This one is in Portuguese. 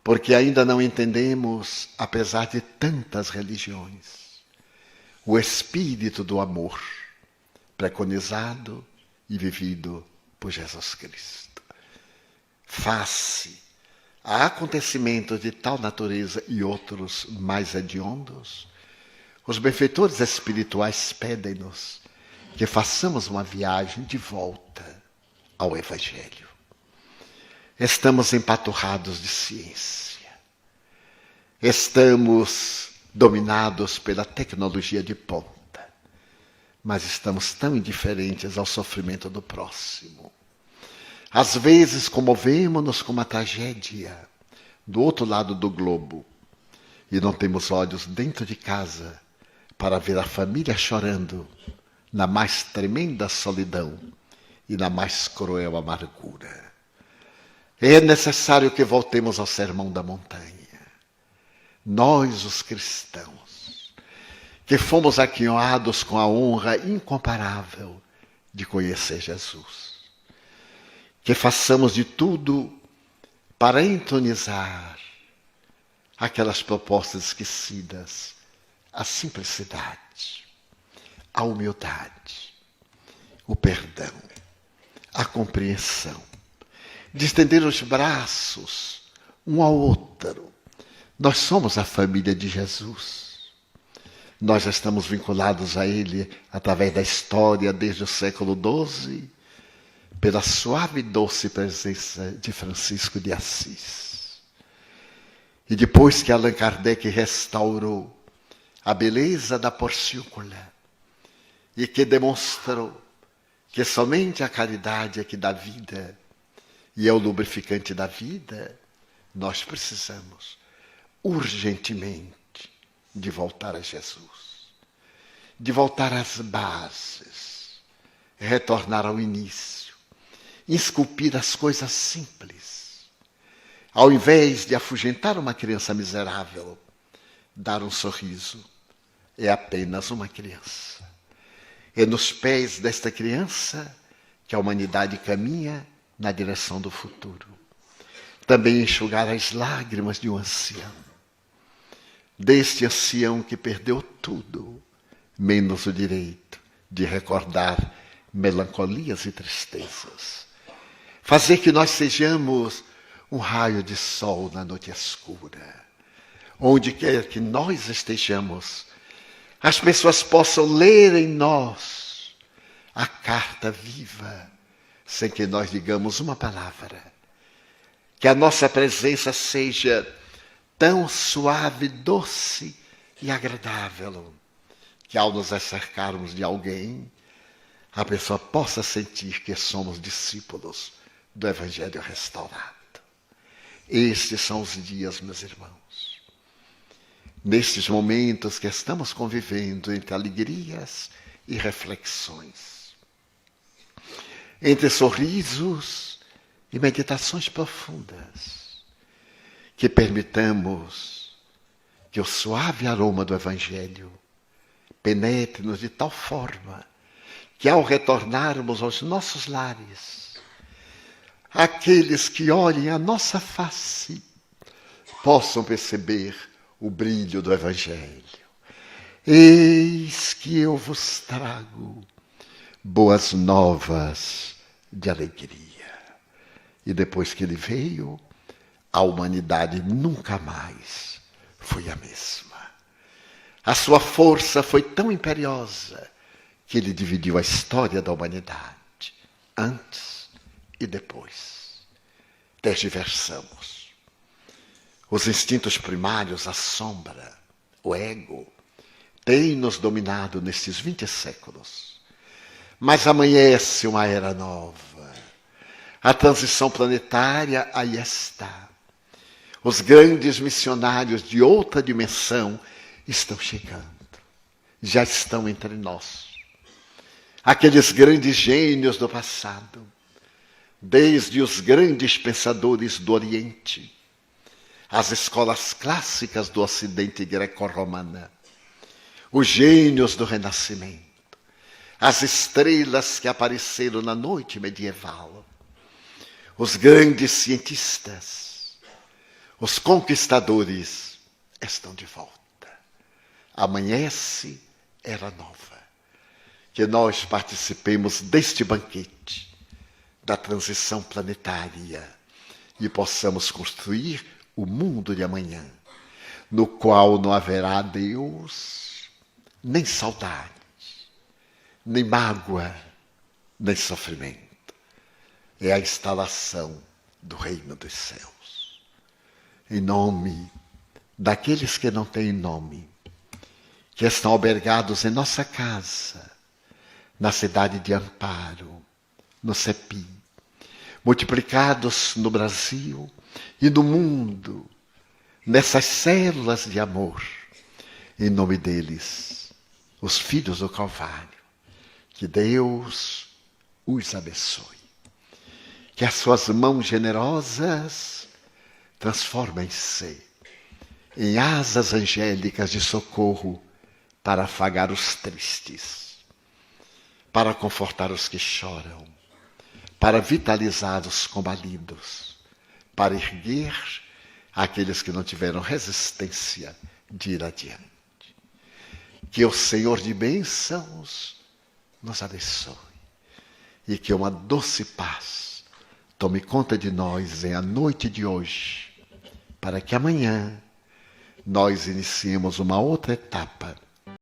porque ainda não entendemos, apesar de tantas religiões, o espírito do amor preconizado e vivido por Jesus Cristo. Face a acontecimentos de tal natureza e outros mais hediondos, os benfeitores espirituais pedem-nos que façamos uma viagem de volta ao Evangelho. Estamos empaturrados de ciência. Estamos dominados pela tecnologia de ponta. Mas estamos tão indiferentes ao sofrimento do próximo. Às vezes comovemos-nos com uma tragédia do outro lado do globo e não temos olhos dentro de casa para ver a família chorando na mais tremenda solidão e na mais cruel amargura. É necessário que voltemos ao Sermão da Montanha. Nós, os cristãos, que fomos aquinhoados com a honra incomparável de conhecer Jesus. Que façamos de tudo para entronizar aquelas propostas esquecidas, a simplicidade, a humildade, o perdão, a compreensão, de estender os braços um ao outro. Nós somos a família de Jesus. Nós já estamos vinculados a Ele através da história desde o século XII, pela suave e doce presença de Francisco de Assis. E depois que Allan Kardec restaurou a beleza da porciúncula e que demonstrou que somente a caridade é que dá vida e é o lubrificante da vida, nós precisamos urgentemente de voltar a Jesus, de voltar às bases, retornar ao início, esculpir as coisas simples. Ao invés de afugentar uma criança miserável, dar um sorriso é apenas uma criança. É nos pés desta criança que a humanidade caminha na direção do futuro. Também enxugar as lágrimas de um ancião. Deste ancião que perdeu tudo, menos o direito de recordar melancolias e tristezas. Fazer que nós sejamos um raio de sol na noite escura. Onde quer que nós estejamos, as pessoas possam ler em nós a carta viva, sem que nós digamos uma palavra. Que a nossa presença seja tão suave, doce e agradável, que ao nos acercarmos de alguém, a pessoa possa sentir que somos discípulos do Evangelho restaurado. Estes são os dias, meus irmãos. Nestes momentos que estamos convivendo entre alegrias e reflexões, entre sorrisos e meditações profundas, que permitamos que o suave aroma do Evangelho penetre-nos de tal forma que ao retornarmos aos nossos lares, aqueles que olhem a nossa face possam perceber o brilho do Evangelho. Eis que eu vos trago boas novas de alegria. E depois que ele veio, a humanidade nunca mais foi a mesma. A sua força foi tão imperiosa que ele dividiu a história da humanidade, antes e depois. Tergiversamos. Os instintos primários, a sombra, o ego, têm nos dominado nestes 20 séculos. Mas amanhece uma era nova. A transição planetária aí está. Os grandes missionários de outra dimensão estão chegando. Já estão entre nós. Aqueles grandes gênios do passado, desde os grandes pensadores do Oriente, as escolas clássicas do Ocidente greco-romana, os gênios do Renascimento, as estrelas que apareceram na noite medieval, os grandes cientistas, Os conquistadores estão de volta. Amanhece era nova. Que nós participemos deste banquete, da transição planetária, e possamos construir o mundo de amanhã, no qual não haverá Deus, nem saudade, nem mágoa, nem sofrimento. É a instalação do reino dos céus. Em nome daqueles que não têm nome, que estão albergados em nossa casa, na cidade de Amparo, no CEPI, multiplicados no Brasil e no mundo, nessas células de amor, em nome deles, os filhos do Calvário, que Deus os abençoe. Que as suas mãos generosas transformem-se em asas angélicas de socorro para afagar os tristes, para confortar os que choram, para vitalizar os combalidos, para erguer aqueles que não tiveram resistência de ir adiante. Que o Senhor de bênçãos nos abençoe e que uma doce paz tome conta de nós em a noite de hoje, para que amanhã nós iniciemos uma outra etapa